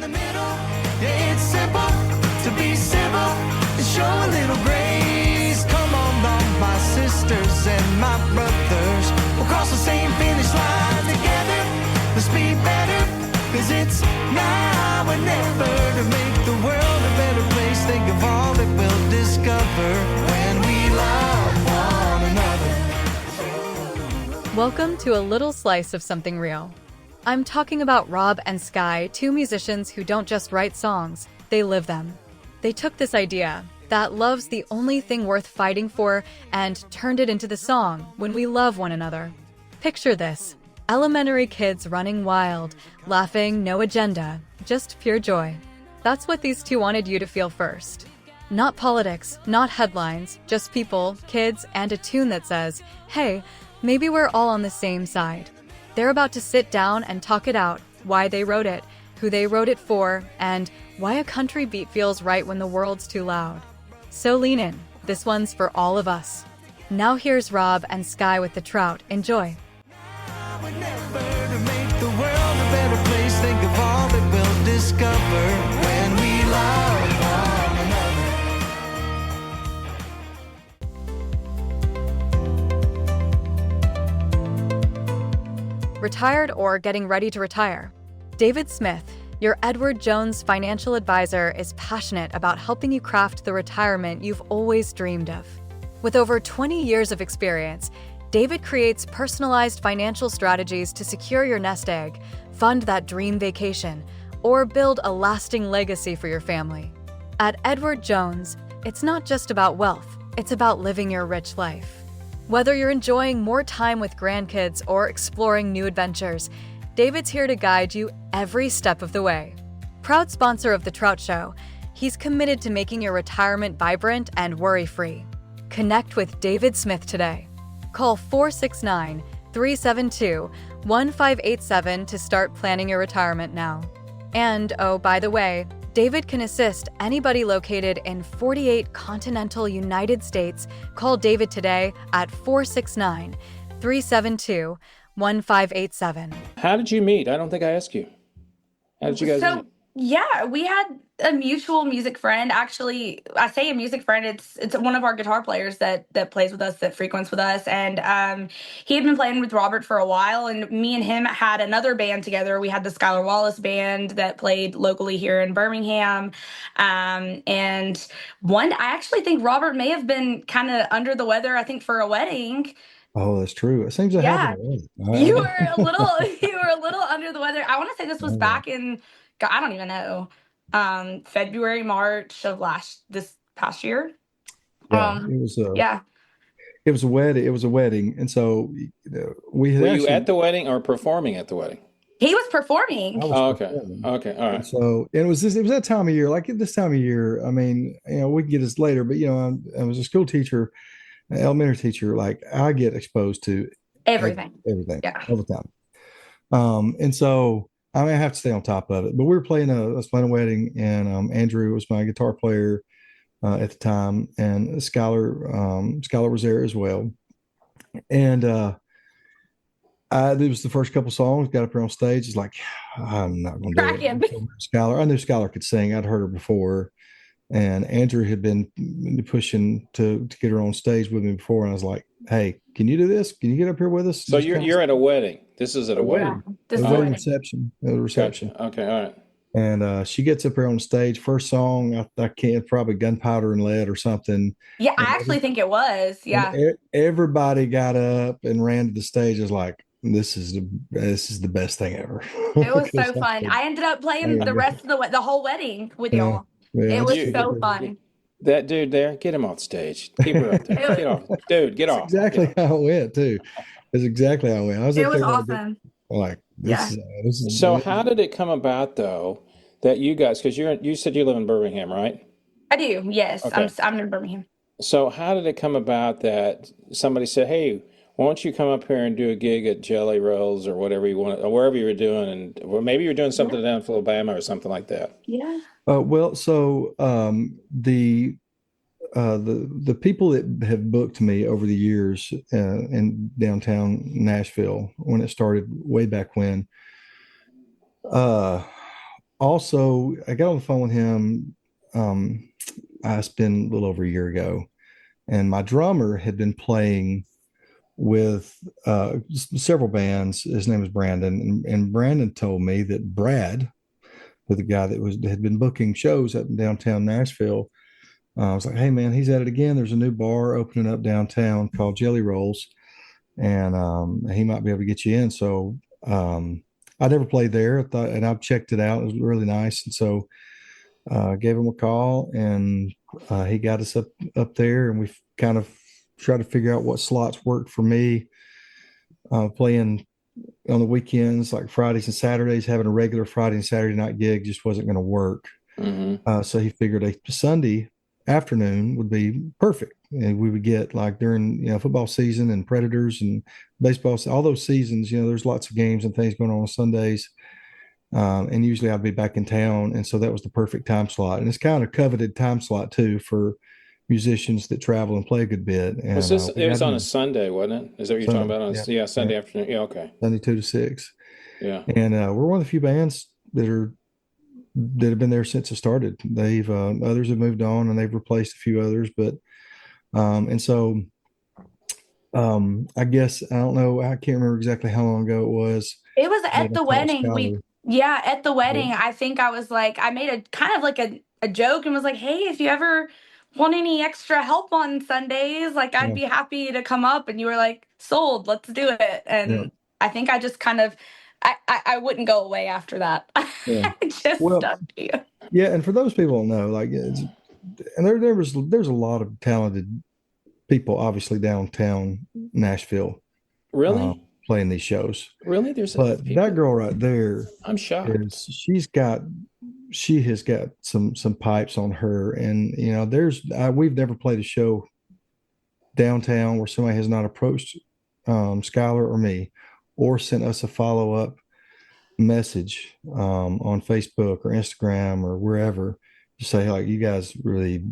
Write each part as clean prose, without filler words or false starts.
in the middle. Yeah, it's simple to be civil and show a little grace. Come on, all my sisters and my brothers. We'll cross the same finish line together. Let's be better, cause it's now or never to make the world a better place. Think of all that we'll discover when we love one another. Welcome to a little slice of something real. I'm talking about Rob and Sky, two musicians who don't just write songs, they live them. They took this idea, that love's the only thing worth fighting for, and turned it into the song, When We Love One Another. Picture this, elementary kids running wild, laughing, no agenda, just pure joy. That's what these two wanted you to feel first. Not politics, not headlines, just people, kids, and a tune that says, hey, maybe we're all on the same side. They're about to sit down and talk it out, why they wrote it, who they wrote it for, and why a country beat feels right when the world's too loud. So lean in, this one's for all of us. Now here's Rob and Sky with the Trout. Enjoy. Now or never to make the world a better place. Think of all that we'll discover when we love one another. Retired or getting ready to retire? David Smith, your Edward Jones financial advisor, is passionate about helping you craft the retirement you've always dreamed of. With over 20 years of experience, David creates personalized financial strategies to secure your nest egg, fund that dream vacation, or build a lasting legacy for your family. At Edward Jones, it's not just about wealth, it's about living your rich life. Whether you're enjoying more time with grandkids or exploring new adventures, David's here to guide you every step of the way. Proud sponsor of The Trout Show, he's committed to making your retirement vibrant and worry-free. Connect with David Smith today. Call 469-372-1587 to start planning your retirement now. And, oh, by the way, David can assist anybody located in 48 continental United States. Call David today at 469-372-1587. How did you meet? I don't think I asked you. How did you guys meet? Yeah, we had a mutual music friend. Actually, I say a music friend. It's one of our guitar players that plays with us, that frequents with us, and he had been playing with Robert for a while. And me and him had another band together. We had the Skylar Wallace band that played locally here in Birmingham. And I actually think Robert may have been kind of under the weather. I think for a wedding. Oh, that's true. It seems to happen. You were a little under the weather. I want to say this was back in, I don't even know, February, March of this past year. Yeah, it was a wedding. It was a wedding, and so we had. Were you at the wedding or performing at the wedding? He was performing. Okay, all right. So it was that time of year. Like at this time of year, I mean, we can get this later, but I was a school teacher, an elementary teacher. Like I get exposed to everything, yeah, all the time. And so. I mean, I have to stay on top of it. But we were playing a wedding, and Andrew was my guitar player at the time, and Skylar was there as well. And it was the first couple songs. Got up there on stage. It's like, I'm not going to do it. Skylar, I knew Skylar could sing. I'd heard her before, and Andrew had been pushing to get her on stage with me before, and I was like, hey, can you do this? Can you get up here with us? So you're at a wedding. This is at a wedding. This a is wedding reception. Gotcha. Okay, all right. And she gets up here on stage. First song, I can't, probably Gunpowder and Lead or something. Yeah, I actually think it was. Yeah. Everybody got up and ran to the stage. It was like, this is the best thing ever. It was so fun. I ended up playing the rest of the whole wedding with y'all. Yeah, it was so fun. That dude there, get him off stage. Keep her up there. Get off. Dude, get off. Exactly how it went, too. It's exactly how it went. It was awesome. Like, this is so how did it come about, though, that you guys, because you said you live in Birmingham, right? I do, yes. Okay. I'm in Birmingham. So how did it come about that somebody said, hey, why don't you come up here and do a gig at Jelly Rolls or whatever you want, or wherever you were doing, or maybe you were doing something down in Alabama or something like that? Yeah. Well, so the people that have booked me over the years in downtown Nashville, when it started way back when, also, I got on the phone with him. Um, it's been a little over a year ago, and my drummer had been playing with several bands. His name is Brandon, and Brandon told me that Brad, the guy that had been booking shows up in downtown Nashville, I was like, "Hey man, he's at it again. There's a new bar opening up downtown called Jelly Rolls, and he might be able to get you in." So I never played there. I thought, and I've checked it out. It was really nice, and so gave him a call, and he got us up there, and we kind of tried to figure out what slots worked for me. Playing on the weekends, like Fridays and Saturdays, having a regular Friday and Saturday night gig just wasn't going to work. So he figured a Sunday afternoon would be perfect, and we would get like during football season and Predators and baseball, all those seasons. There's lots of games and things going on Sundays. And usually I'd be back in town. And so that was the perfect time slot. And it's kind of coveted time slot too for musicians that travel and play a good bit. And It was on a Sunday, wasn't it? Is that what you're talking about? Yeah, Sunday afternoon. Yeah, okay. Sunday 2 to 6. Yeah. And we're one of the few bands that have been there since it started. They've others have moved on and they've replaced a few others, but and so I guess I don't know. I can't remember exactly how long ago it was. It was at the I called wedding. Skylar. At the wedding, I think I was like, I made a kind of like a joke and was like, hey, if you ever want any extra help on Sundays, like I'd Yeah. be happy to come up. And you were like, sold, let's do it. Yeah. And I think I just kind of, I wouldn't go away after that. Yeah. I just Well, stuck to you. yeah, and for those people who know, like, and there's a lot of talented people, obviously downtown Nashville, Really? playing these shows. Really? There's But people? that girl right there I'm shocked. she has got some pipes on her, and we've never played a show downtown where somebody has not approached Skylar or me, or sent us a follow up message on Facebook or Instagram or wherever to say like, you guys really,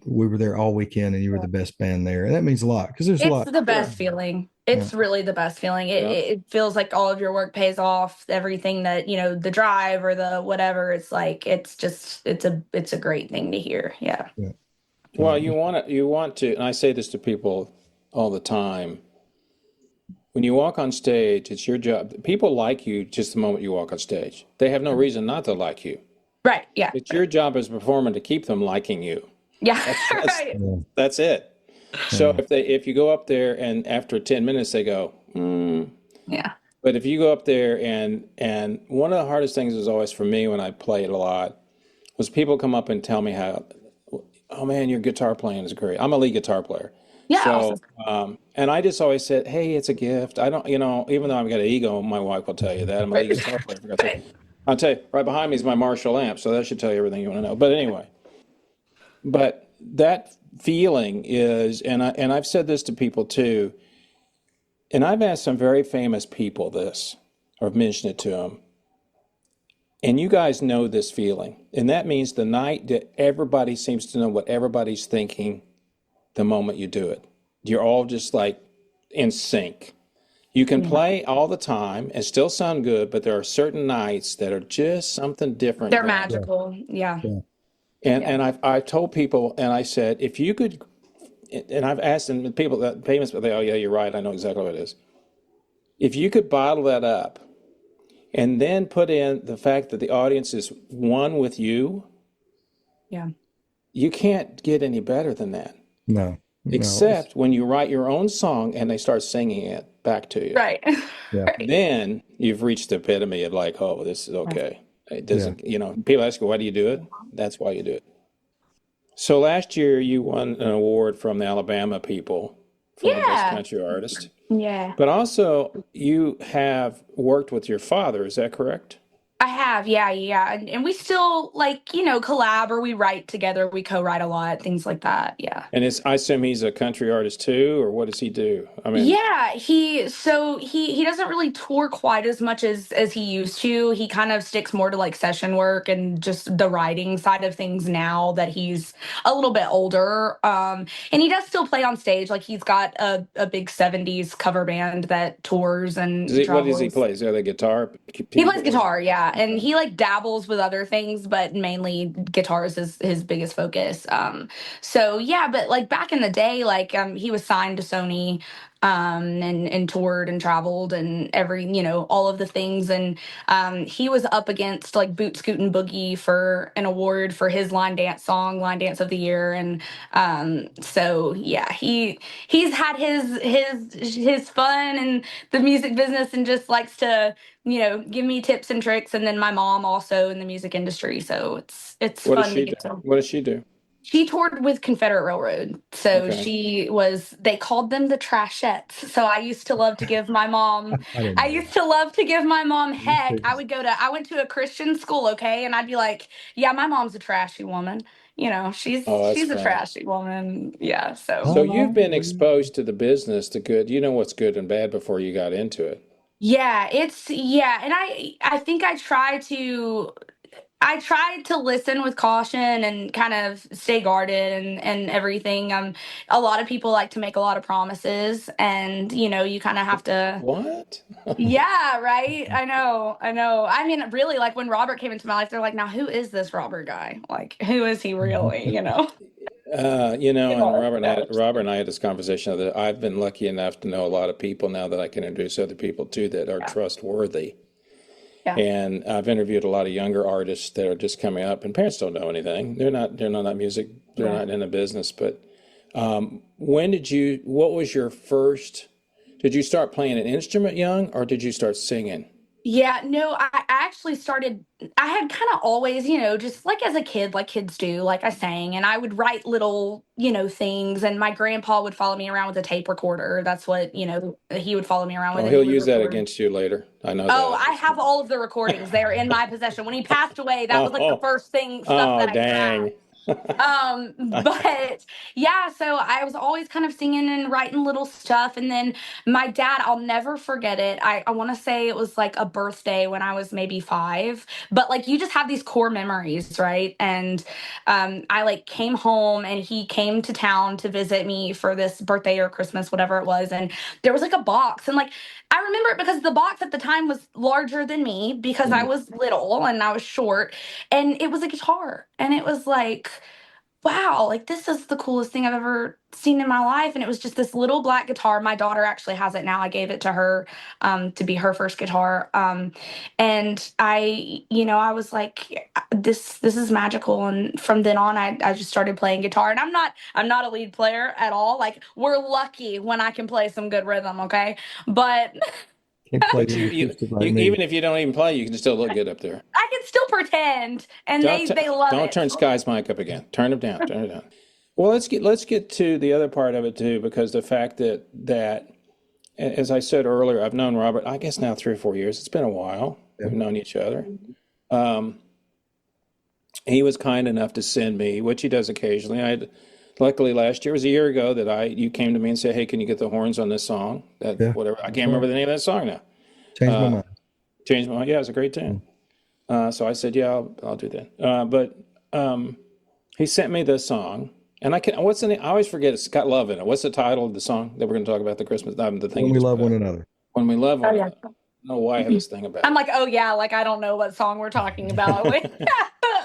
we were there all weekend and you were the best band there, and that means a lot because there's a lot. It's the best feeling. It's really the best feeling. It feels like all of your work pays off. Everything that, the drive or the whatever, it's like, it's a great thing to hear. Yeah. Well, you want to, and I say this to people all the time. When you walk on stage, it's your job. People like you just the moment you walk on stage. They have no reason not to like you. Right. Yeah. It's your job as a performer to keep them liking you. Yeah. That's, Right. that's it. So if you go up there and after 10 minutes they go, Yeah. But if you go up there and one of the hardest things is always for me when I played a lot was people come up and tell me how, oh man, your guitar playing is great. I'm a lead guitar player. Yeah. So, Awesome. and I just always said, hey, it's a gift. I don't, even though I've got an ego, my wife will tell you that. I'm a lead guitar player. For God's sake. I'll tell you, right behind me is my Marshall amp, so that should tell you everything you want to know. But anyway, that feeling is, and I've said this to people too, and I've asked some very famous people this, or mentioned it to them, and you guys know this feeling, and that means the night that everybody seems to know what everybody's thinking the moment you do it. You're all just like in sync. You can play all the time and still sound good, but there are certain nights that are just something different. They're magical. Yeah. And I've told people, and I said, if you could, and I've asked them, people that famous, but oh yeah, you're right, I know exactly what it is. If you could bottle that up and then put in the fact that the audience is one with you, Yeah. you can't get any better than that. No. Except when you write your own song and they start singing it back to you. Right. Yeah. Right. Then you've reached the epitome of like, oh, this is okay. It doesn't, people ask you, why do you do it? That's why you do it. So last year you won an award from the Alabama people for the best Yeah. country artist. Yeah. But also you have worked with your father, is that correct? I have. Yeah. Yeah. And we still collab, or we write together. We co-write a lot, things like that. Yeah. And I assume he's a country artist too, or what does he do? I mean, Yeah, he doesn't really tour quite as much as he used to. He kind of sticks more to like session work and just the writing side of things now that he's a little bit older. And he does still play on stage. Like he's got a big 70s cover band that tours and what does he travels. play? Is that the guitar? He plays guitar, yeah, and he like dabbles with other things, but mainly guitars is his biggest focus. So yeah, but like back in the day, like he was signed to Sony, and toured and traveled and every, all of the things. And he was up against like Boot Scoot and Boogie for an award for his line dance song, line dance of the year. And so yeah, he's had his fun in the music business and just likes to, give me tips and tricks. And then my mom also in the music industry, so it's What does fun to she do? get to. What does she do? She toured with Confederate Railroad. So Okay. they called them the Trashettes. So I didn't I know used to love to give my mom heck. that. I went to a Christian school, okay? And I'd be like, yeah, my mom's a trashy woman. Oh, that's She's a funny. trashy woman. Yeah. So So you've been Hallelujah. exposed to the business, the good. You know what's good and bad before you got into it. yeah. And I think I tried to listen with caution and kind of stay guarded and everything. A lot of people like to make a lot of promises, and you kind of have to. What? Yeah, right. I know. I mean, really, like when Robert came into my life, they're like, "Now, who is this Robert guy? Like, who is he really?" And Yeah, yeah. Robert and I had this conversation that I've been lucky enough to know a lot of people now that I can introduce other people to that are trustworthy. Yeah. And I've interviewed a lot of younger artists that are just coming up, and parents don't know anything. They're not that music. They're Yeah. not in the business. But what was your first, did you start playing an instrument young or did you start singing? Yeah, no, I actually started. I had kind of always, just like as a kid, like kids do, like I sang and I would write little, things. And my grandpa would follow me around with a tape recorder. That's what, he would follow me around with Oh, and he he'll would use that record. against you later. I know Oh, that. I have all of the recordings. They're in my possession. When he passed away, that was like the Oh, first stuff oh, that I grabbed. dang. But yeah, so I was always kind of singing and writing little stuff. And then my dad, I'll never forget it. I want to say it was like a birthday when I was maybe 5, but like you just have these core memories, right? And I like came home and he came to town to visit me for this birthday or Christmas, whatever it was. And there was like a box. And like, I remember it because the box at the time was larger than me because I Mm. was little and I was short. And it was a guitar. And it was like, wow, like this is the coolest thing I've ever seen in my life. And it was just this little black guitar. My daughter actually has it now. I gave it to her to be her first guitar. And I was like, this is magical. And from then on, I just started playing guitar. And I'm not a lead player at all. Like we're lucky when I can play some good rhythm, okay? But Can't play But any acoustic like me. even if you don't even play, you can still look good up there. I can still pretend, and Don't they love don't it. turn Sky's mic up again. Turn him down. Turn it down. Well, let's get to the other part of it too, because the fact that as I said earlier, I've known Robert, I guess now 3 or 4 years. It's been a while. Yeah. We've known each other. Um, he was kind enough to send me, which he does occasionally. Luckily last year, it was a year ago that you came to me and said, "Hey, can you get the horns on this song?" That Yeah. whatever. I That's can't right. remember the name of that song now. Changed my Uh, mind. Changed my mind. Yeah, it's a great tune. So I said, "Yeah, I'll do that." But he sent me the song, and what's the name? I always forget. It's got love in it. What's the title of the song that we're going to talk about? The Christmas, the thing When you we just love put one up. another. When we love Oh one yeah. another. I don't know why I have this thing about I'm it. like, oh yeah, like I don't know what song we're talking about. Like,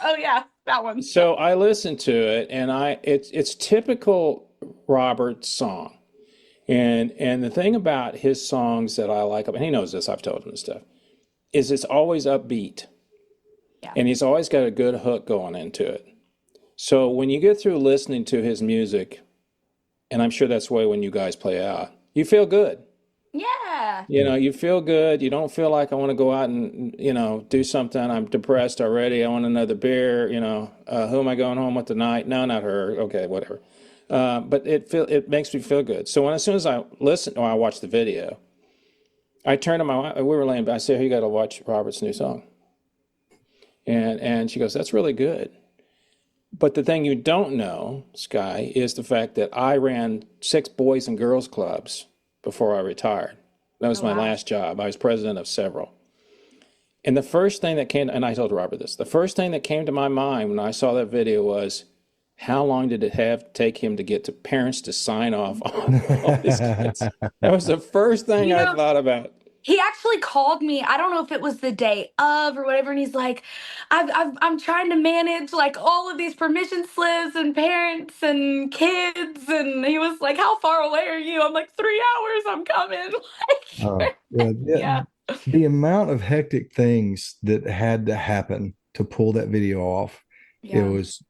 oh yeah, that one. So I listened to it, and it's typical Robert song. And the thing about his songs that I like, and he knows this, I've told him this stuff, is it's always upbeat. Yeah. And he's always got a good hook going into it. So when you get through listening to his music, and I'm sure that's the way when you guys play out, you feel good. Yeah. You feel good. You don't feel like I want to go out and, do something. I'm depressed already. I want another beer. Who am I going home with tonight? No, not her. Okay, whatever. But it makes me feel good. So as soon as I listen or I watch the video, I turn to my wife. We were laying back. I said, "Hey, you got to watch Robert's new song." And she goes, "That's really good." But the thing you don't know, Sky, is the fact that I ran 6 boys and girls clubs before I retired. That was Oh my wow. last job. I was president of several. And the first thing that came, and I told Robert this, the first thing that came to my mind when I saw that video was, how long did it take him to get to parents to sign off on all his kids? That was the first thing You I know, thought about. he actually called me. I don't know if it was the day of or whatever, and he's like, I'm trying to manage like all of these permission slips and parents and kids, and he was like, how far away are you? I'm like, 3 hours. I'm coming. Like, Yeah, yeah. yeah, The amount of hectic things that had to happen to pull that video off, it yeah. was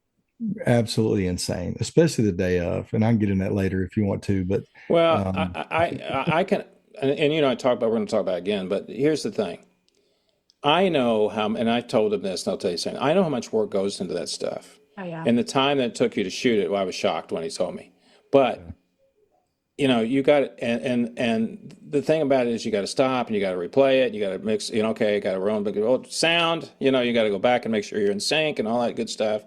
absolutely insane, especially the day of. And I can get in that later if you want to, but Well, um, I can, and you know, we're going to talk about it again, but here's the thing. I know how, and I told him this, and I'll tell you something. I know how much work goes into that stuff. Oh yeah. And the time that it took you to shoot it, well, I was shocked when he told me. But you know, you got and the thing about it is you got to stop and you got to replay it. You got to mix, you know, okay, you got to run, but sound, you know, you got to go back and make sure you're in sync and all that good stuff.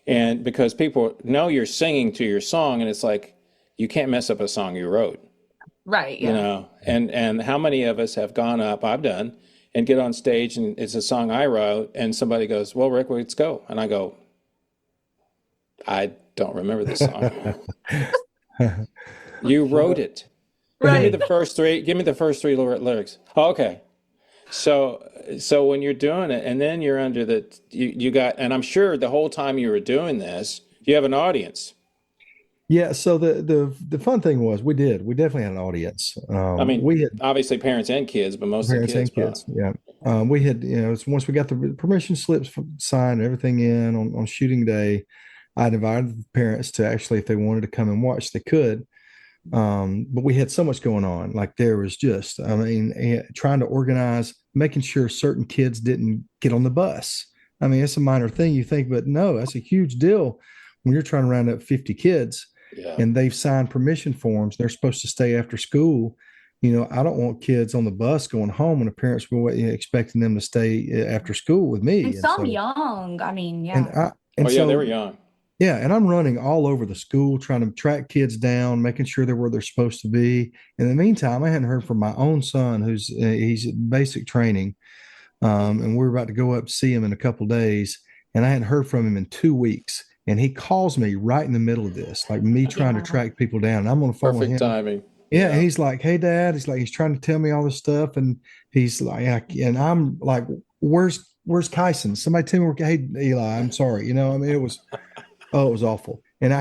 And because people know you're singing to your song, and it's like you can't mess up a song you wrote, Right. you Yeah. know. And how many of us have gone up? I've done, and get on stage and it's a song I wrote, and somebody goes, "Well, Rick, let's go," and I go, "I don't remember this song. You wrote it. Give me Right. the first three. Give me the first three lyrics." Oh, okay. So when you're doing it, and then you're under you got, and I'm sure the whole time you were doing this, you have an audience. yeah. So the fun thing was we definitely had an audience. I mean, We had obviously parents and kids, but mostly parents kids, and probably. kids. Yeah. We had, once we got the permission slips signed, everything in on shooting day, I'd invited the parents to actually, if they wanted to come and watch, they could. But we had so much going on. Like there was just, I mean, trying to organize, making sure certain kids didn't get on the bus. I mean, it's a minor thing you think, but no, that's a huge deal when you're trying to round up 50 kids Yeah. and they've signed permission forms. They're supposed to stay after school. I don't want kids on the bus going home and the parents were expecting them to stay after school with And me. And some so, young. I mean, and yeah. I, Oh and yeah, they were so young. yeah, and I'm running all over the school trying to track kids down, making sure they're where they're supposed to be. In the meantime, I hadn't heard from my own son, who's he's in basic training, and we're about to go up to see him in a couple of days, and I hadn't heard from him in 2 weeks. And he calls me right in the middle of this, like me trying to Yeah. track people down. And I'm on the phone with Perfect him. timing. Yeah, and Yeah. he's like, "Hey, Dad," he's trying to tell me all this stuff, and he's like, and I'm like, "Where's Kyson? Somebody tell me where." Hey, Eli, I'm sorry. I mean, it was awful. And I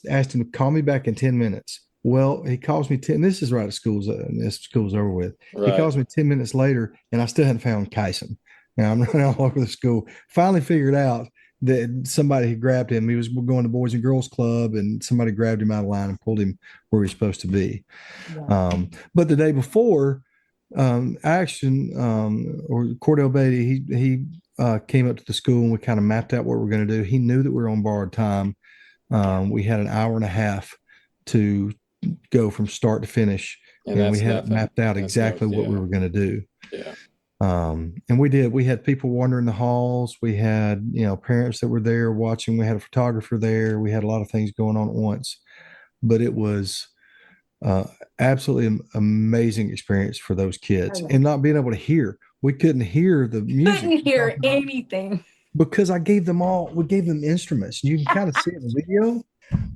asked him to call me back in 10 minutes. Well, he calls me 10. This is right at this school's over with. He Right. calls me 10 minutes later, and I still hadn't found Kyson. Now I'm running all over the school. Finally figured out that somebody had grabbed him. He was going to Boys and Girls Club, and somebody grabbed him out of line and pulled him where he's supposed to be. Yeah. But the day before, Action or Cordell Beatty, he came up to the school and we kind of mapped out what we're going to do. He knew that we were on borrowed time. We had an hour and a half to go from start to finish, And and we that's had it nothing. mapped out That's no, exactly what we yeah, were going to do. yeah. And we did. We had people wandering the halls. We had, parents that were there watching. We had a photographer there. We had a lot of things going on at once, but it was uh, absolutely amazing experience for those Oh, kids yeah. and not being able to hear. We couldn't hear the music Couldn't hear anything. because we gave them instruments. You can kind of see in the video.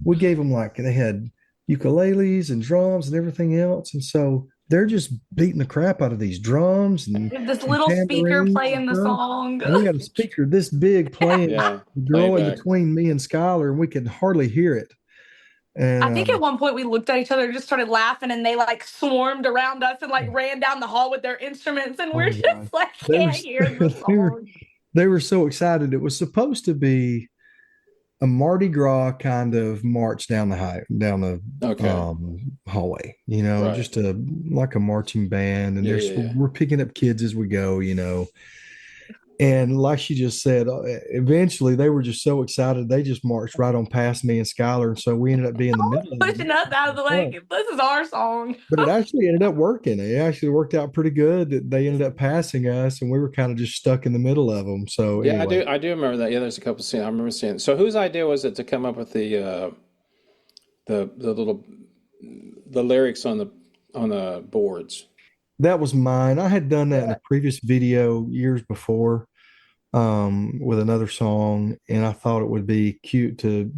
We gave them like they had ukuleles and drums and everything else. And so they're just beating the crap out of these drums This and little speaker tambourines and playing the stuff. song. And we had a speaker this big playing Yeah. growing Playback. between me and Skylar, and we could hardly hear it. And I think at one point we looked at each other and just started laughing, and they like swarmed around us and like ran down the hall with their instruments, and oh we're my God, just like they were can't hear the they were song. they were so excited. It was supposed to be a Mardi Gras kind of march down the Okay. hallway, Right. just like a marching band, and Yeah, yeah, yeah. we're picking up kids as we go, and like she just said, eventually they were just so excited they just marched right on past me and Skylar, and so we ended up being in the middle of Pushing us out of the way. them. This is our song. But it actually ended up working. It actually worked out pretty good that they ended up passing us, and we were kind of just stuck in the middle of them. So Yeah, anyway, I do remember that. Yeah, there's a couple scenes I remember seeing. So whose idea was it to come up with the little the lyrics on the boards? that was mine. I had done that in a previous video years before with another song, and I thought it would be cute to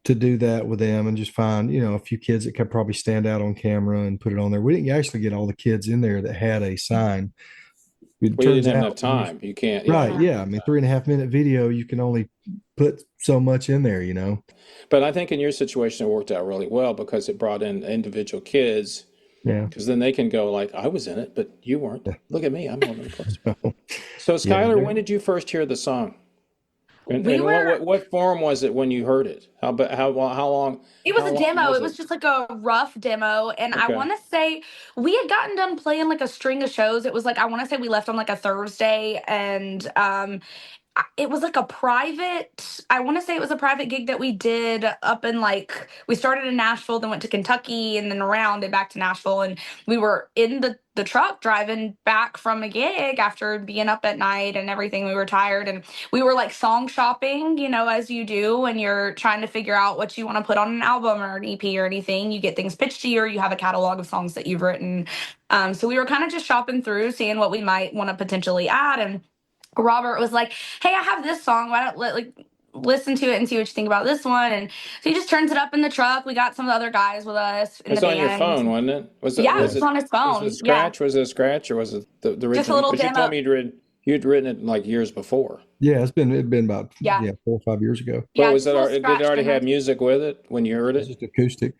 to do that with them and just find, a few kids that could probably stand out on camera and put it on there. We didn't actually get all the kids in there that had a sign. It Well, you turns didn't have out, enough time. You can't, right? yeah. Yeah, I mean, 3.5 minute video, you can only put so much in there. But I think in your situation, it worked out really well because it brought in individual kids Yeah, because then they can go like, I was in it, but you weren't. yeah. Look at me, I'm all over the place. So, Yeah, Skylar, when did you first hear the song? And, We and what, were what what form was it when you heard it? How long It was how a long demo. was It it? was just like a rough demo. And I Okay. want to say we had gotten done playing like a string of shows. It was like, I want to say we left on like a Thursday. And it was like a private, I want to say it was a private gig that we did up in like, we started in Nashville, then went to Kentucky and then around and back to Nashville. And we were in the truck driving back from a gig after being up at night and everything. We were tired and we were like song shopping, as you do when you're trying to figure out what you want to put on an album or an EP or anything. You get things pitched to you or you have a catalog of songs that you've written. So we were kind of just shopping through, seeing what we might want to potentially add. And Robert was like, "Hey, I have this song. Why don't listen to it and see what you think about this one?" And so he just turns it up in the truck. We got some of the other guys with us in the It's on your phone, band. wasn't it? Was it Yeah, it was was it on his was it phone. Yeah, scratch? Was it a scratch or was it the just a original? little Because you told demo. me you'd written it like years before. yeah. It'd been about Yeah, 4 or 5 years ago. But yeah, was just a little did it scratch already demo. have music with it when you heard It's it? just acoustic.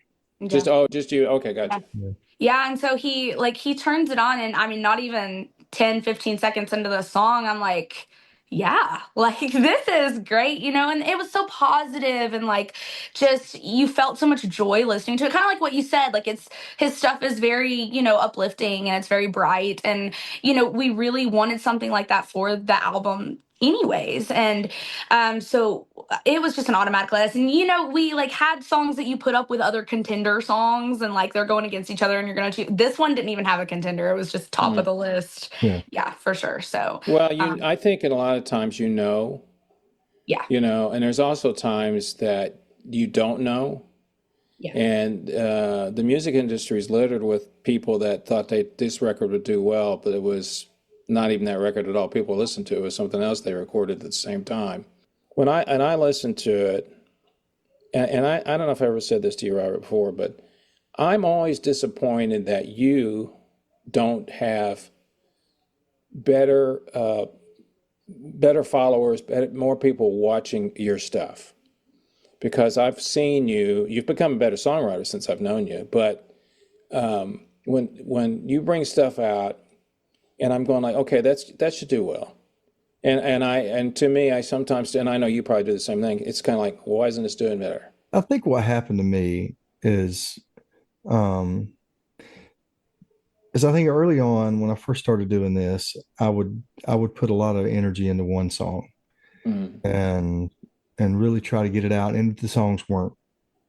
Just Yeah. oh, just you. Okay, Yeah. gotcha. Yeah. Yeah, and so he turns it on and I mean not even 10, 15 seconds into the song I'm like, yeah, like this is great, and it was so positive and like just you felt so much joy listening to it. Kind of like what you said, like it's his stuff is very, uplifting and it's very bright and we really wanted something like that for the album anyways. And so it was just an automatic list. And we like had songs that you put up with other contender songs and like they're going against each other and you're gonna choose. This one didn't even have a contender. It was just top of Mm. the list. Yeah. Yeah, for sure. So Well, um I think in a lot of times yeah, and there's also times that you don't know. yeah. And the music industry is littered with people that thought this record would do well, but it was not even that record at all. People listened to it was something else they recorded at the same time. When I listened to it, and I don't know if I ever said this to you, Robert, before, but I'm always disappointed that you don't have better better followers, more people watching your stuff. Because I've seen you've become a better songwriter since I've known you. But when you bring stuff out, and I'm going like, okay, that should do well. And to me, I sometimes, and I know you probably do the same thing. It's kind of like, well, why isn't this doing better? I think what happened to me um, is I think early on when I first started doing this, I would put a lot of energy into one song Mm. and really try to get it out. And the songs weren't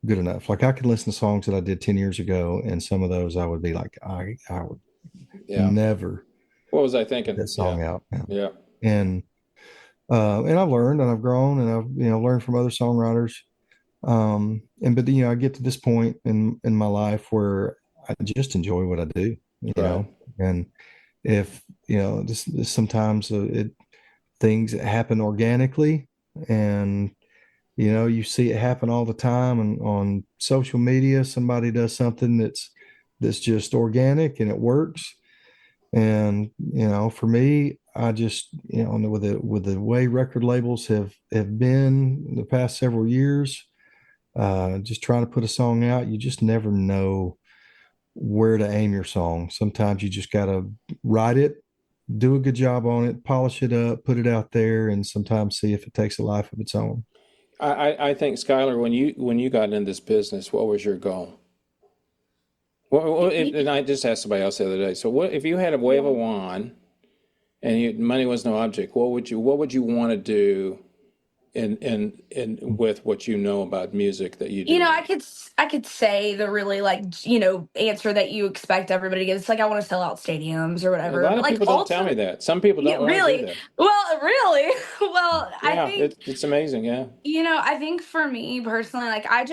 good enough. Like I could listen to songs that I did 10 years ago, and some of those I would be like, I would Yeah. never What was I put thinking? that Yeah. song out. Yeah. And I've learned and I've grown and I've learned from other songwriters. And but I get to this point in my life where I just enjoy what I do, Right. and if this sometimes it things that happen organically, and you see it happen all the time, and on social media somebody does something that's just organic and it works. And for me, I just with the way record labels have been the past several years, just trying to put a song out, you just never know where to aim your song. Sometimes you just got to write it, do a good job on it, polish it up, put it out there, and sometimes see if it takes a life of its own. I think Skylar, when you got in this business, what was your goal? And I just asked somebody else the other day. So, what if you had a wave a wand and money was no object? What would you want to do in with what you know about music that you do now? I could say the really like answer that you expect everybody to give. It's like I want to sell out stadiums or A whatever. lot But of like people don't tell me ultimately, that. Some people don't want to do really, that. well, really, well, I Yeah, think it's amazing. Yeah. I think for me personally, like I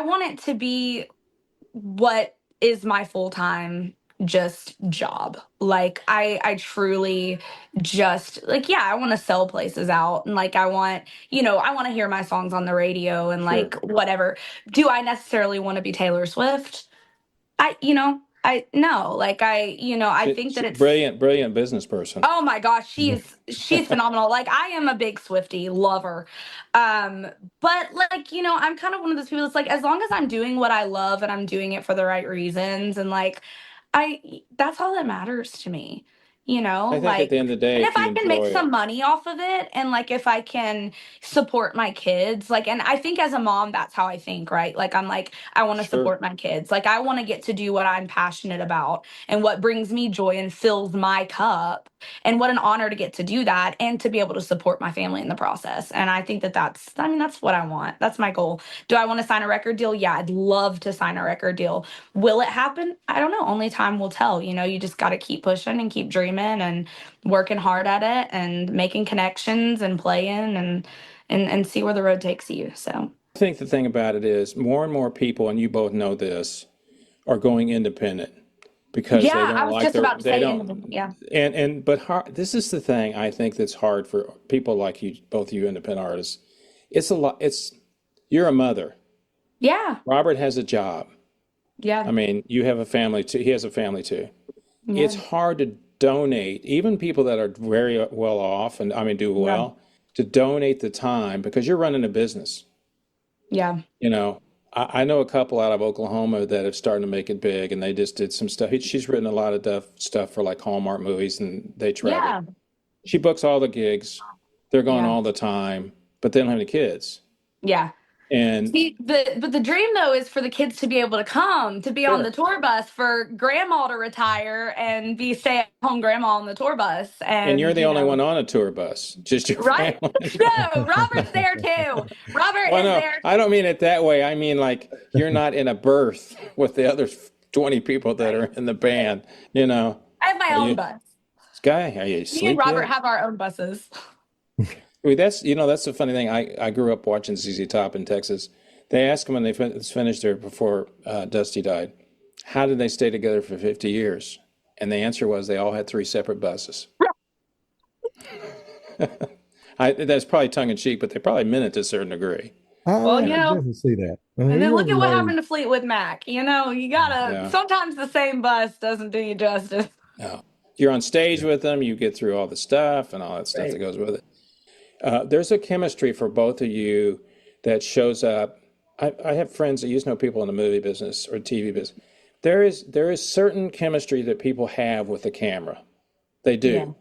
want it to be what is my full time just job. Like I truly just like, yeah, I want to sell places out, and like I want, I want to hear my songs on the radio and Sure. like whatever. Do I necessarily want to be Taylor Swift? I no, like I think that it's Brilliant, brilliant business person. oh my gosh, she's phenomenal. Like I am a big Swiftie lover. Um, but like, I'm kind of one of those people that's like, as long as I'm doing what I love and I'm doing it for the right reasons, and like that's all that matters to me. I think at Like, the end of the day, and if if you I can make enjoy some it, money off of it, and like if I can support my kids, like, and I think as a mom, that's how I think, right? Like I'm like, I want to sure. support my kids. Like I want to get to do what I'm passionate about and what brings me joy and fills my cup. And what an honor to get to do that and to be able to support my family in the process. And I think that that's what I want. That's my goal. Do I want to sign a record deal? Yeah, I'd love to sign a record deal. Will it happen? I don't know. Only time will tell. You just got to keep pushing and keep dreaming and working hard at it and making connections and playing and see where the road takes you. So, I think the thing about it is more and more people, and you both know this, are going independent because they yeah, I don't was like just their about to they say, don't yeah. but hard, this is the thing I think that's hard for people like you, both you independent artists. It's a lot. It's You're a mother. Yeah. Robert has a job. Yeah. I mean, you have a family too. He has a family too. It's Yeah. hard to donate, even people that are very well off and I mean do Yeah. well, to donate the time because you're running a business. Yeah. You know, I know a couple out of Oklahoma that have started to make it big, and they just did some stuff. She's written a lot of stuff for like Hallmark movies, and they travel. Yeah. She books all the gigs. They're gone Yeah. all the time, but they don't have any kids. Yeah. And See, but the dream though is for the kids to be able to come, to be on the sure, tour bus, for grandma to retire and be stay-at-home grandma on the tour bus, and you're and the only one on a tour bus, just your right? family. No, Robert's there too. Robert Well, is no, there. I don't mean it that way. I mean like you're not in a berth with the other 20 people that are Right. in the band. You know, I have my are own you, bus. Sky? Are you Me and asleep Robert yet? have our own buses. I mean, that's the funny thing. I grew up watching ZZ Top in Texas. They asked him when they finished there before Dusty died, how did they stay together for 50 years? And the answer was they all had three separate buses. That's probably tongue in cheek, but they probably meant it to a certain degree. Well, I definitely see that. I mean, and he then was look at what low. happened to Fleetwood Mac. You gotta, Yeah. sometimes the same bus doesn't do you justice. No. You're on stage with them, you get through all the stuff and all that stuff that Right. goes with it. There's a chemistry for both of you that shows up. I have friends that used to know people in the movie business or TV business. There is certain chemistry that people have with the camera. They Yeah. do.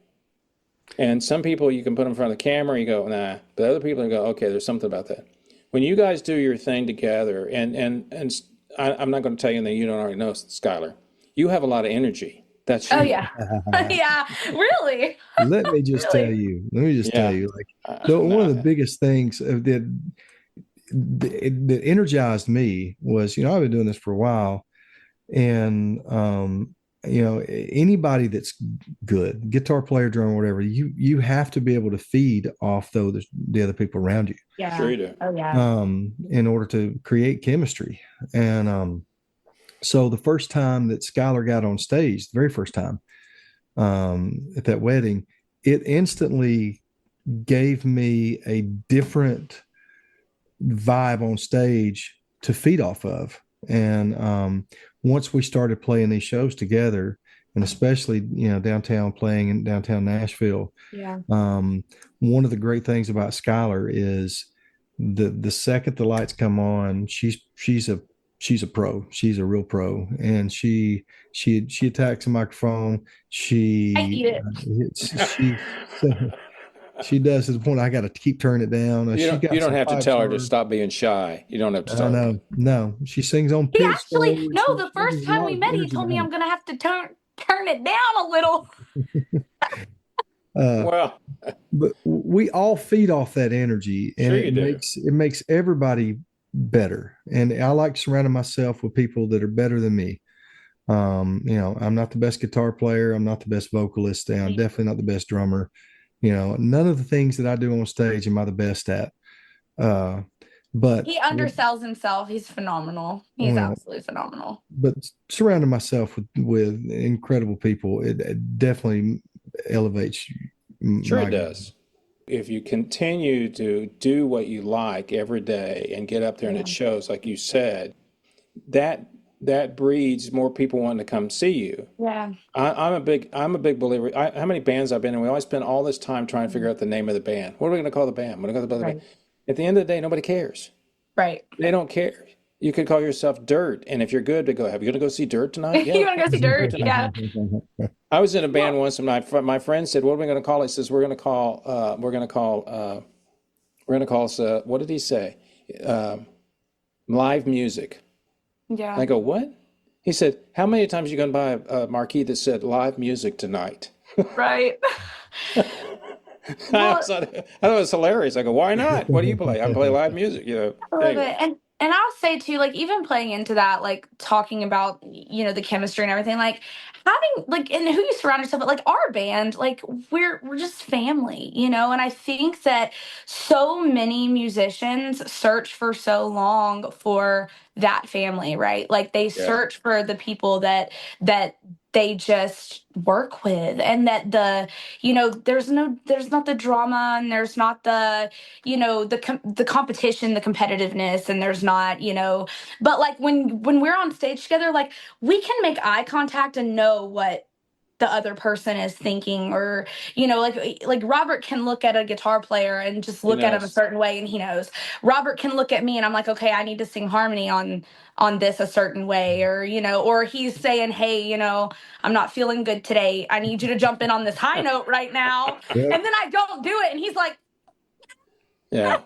And some people you can put in front of the camera, you go, nah. But other people you go, okay, there's something about that. When you guys do your thing together, I'm not going to tell you anything you don't already know, Skylar. You have a lot of energy. That's Oh you. yeah. Yeah. Really. Let me just tell Really. you. Let me just tell Yeah. you. Like one of the No. biggest things that energized me was, I've been doing this for a while, and anybody that's good, guitar player, drummer, whatever, you have to be able to feed off the other people around you, Sure Yeah. you do. Oh yeah. in order to create chemistry. And so the first time that Skylar got on stage, the very first time, at that wedding, it instantly gave me a different vibe on stage to feed off of. And once we started playing these shows together, and especially downtown, playing in downtown Nashville, Yeah. one of the great things about Skylar is the second the lights come on, she's a pro. She's a real pro, and she attacks the microphone. I eat it. She she does to the point I got to keep turning it down. You She don't got you don't some have to five tell her to stars. stop being shy. You don't have to I tell her. know, no. She sings on He pitch. actually, no, She the first has a time lot we of met, he energy told me behind I'm gonna have to turn it down a little. it. Well, But we all feed off that energy, and sure you do. it makes everybody better. And I like surrounding myself with people that are better than me. I'm not the best guitar player. I'm not the best vocalist. And I'm definitely not the best drummer. None of the things that I do on stage am I the best at. Uh, But He undersells himself. He's phenomenal. He's well, absolutely phenomenal. but surrounding myself with incredible people, it definitely elevates Sure, it my. does. If you continue to do what you like every day and get up there and Yeah. it shows, like you said, that that breeds more people wanting to come see you. Yeah. I'm a big believer. How many bands I've been in? We always spend all this time trying to figure out the name of the band. What are we going to call the band? What are we going to call the band? Right. At the end of the day, nobody cares. Right. They don't care. You could call yourself Dirt, and if you're good, to go. Have you going to go see Dirt tonight? Yeah, You want to go see Dirt? tonight. Yeah. I was in a band Well, once, and my friend said, "What are we going to call it?" He says, we're going to call us. What did he say? Live music." yeah. I go, "What?" He said, "How many times are you going to buy a marquee that said live music tonight?" Right. I Well, thought it was hilarious. I go, "Why not? What do you play?" I play live music. I love Anyway, it. And I'll say too, like even playing into that, like talking about, the chemistry and everything, like having like and who you surround yourself with, like our band, like we're just family, and I think that so many musicians search for so long for that family, right? Like they yeah, search for the people that they just work with, and that there's not the drama, and there's not the competition, the competitiveness, and there's not, but like when we're on stage together, like we can make eye contact and know what the other person is thinking, or like Robert can look at a guitar player and just he look at him a knows. certain way, and he knows. Robert can look at me and I'm like, okay, I need to sing harmony on this a certain way, or he's saying, hey, I'm not feeling good today, I need you to jump in on this high note right now, Yep. and then I don't do it, and he's like, Yeah,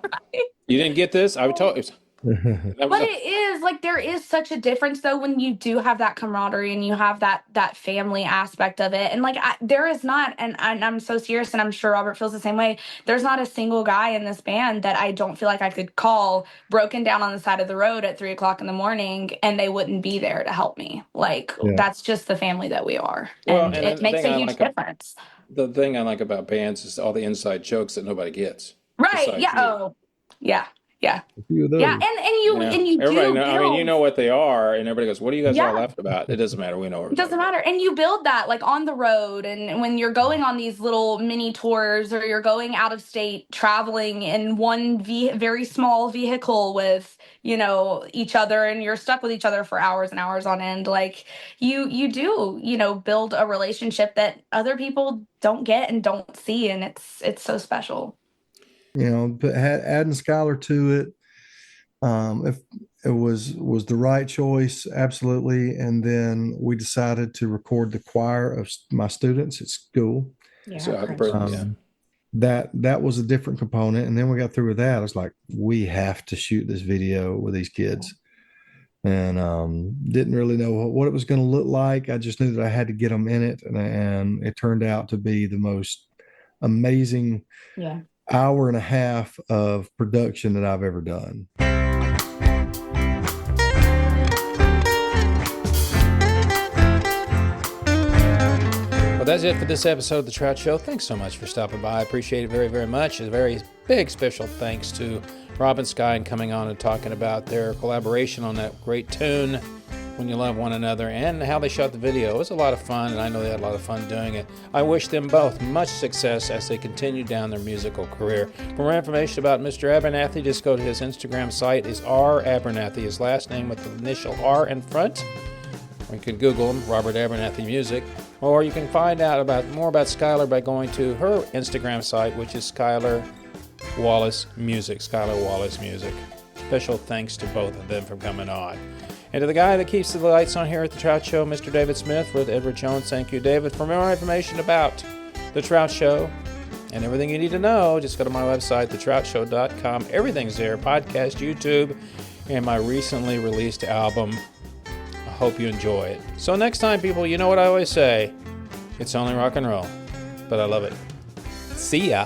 you didn't get this. I told you. That was but it is like there is such a difference though when you do have that camaraderie and you have that family aspect of it. And like there is not, and I'm so serious, and I'm sure Robert feels the same way. There's not a single guy in this band that I don't feel like I could call broken down on the side of the road at 3 o'clock in the morning and they wouldn't be there to help me. Like Yeah. that's just the family that we are, well, and and it the makes thing a I huge like difference. the thing I like about bands is all the inside jokes that nobody gets Right? besides Yeah. you. Oh, yeah. Yeah. A few of Yeah. those. Yeah, And you everybody do know. I mean, you build. know what they are, and everybody goes, "What are you guys all Yeah. laughing about?" It doesn't matter. We know what we're It doesn't talking about. matter. And you build that like on the road, and when you're going on these little mini tours, or you're going out of state traveling in one very small vehicle with, each other, and you're stuck with each other for hours and hours on end. Like you do, build a relationship that other people don't get and don't see, and it's so special. But adding Skylar to it, if it was the right choice, absolutely. And then we decided to record the choir of my students at school. Yeah, So, yeah, That was a different component. And then we got through with that. I was like, we have to shoot this video with these kids. And didn't really know what it was going to look like. I just knew that I had to get them in it. And it turned out to be the most amazing yeah. hour and a half of production that I've ever done. Well, that's it for this episode of The Trout Show. Thanks so much for stopping by. I appreciate it very, very much. A very big special thanks to Rob and Sky and coming on and talking about their collaboration on that great tune, When You Love One Another, and how they shot the video. It was a lot of fun, and I know they had a lot of fun doing it. I wish them both much success as they continue down their musical career. For more information about Mr. Abernathy, just go to his Instagram site. Is R Abernathy, his last name with the initial R in front. Or you can Google him, Robert Abernathy Music. Or you can find out more about Skylar by going to her Instagram site, which is Skylar Wallace Music. Skylar Wallace Music. Special thanks to both of them for coming on. And to the guy that keeps the lights on here at The Trout Show, Mr. David Smith with Edward Jones. Thank you, David. For more information about The Trout Show and everything you need to know, just go to my website, thetroutshow.com. Everything's there, podcast, YouTube, and my recently released album. I hope you enjoy it. So next time, people, you know what I always say. It's only rock and roll, but I love it. See ya.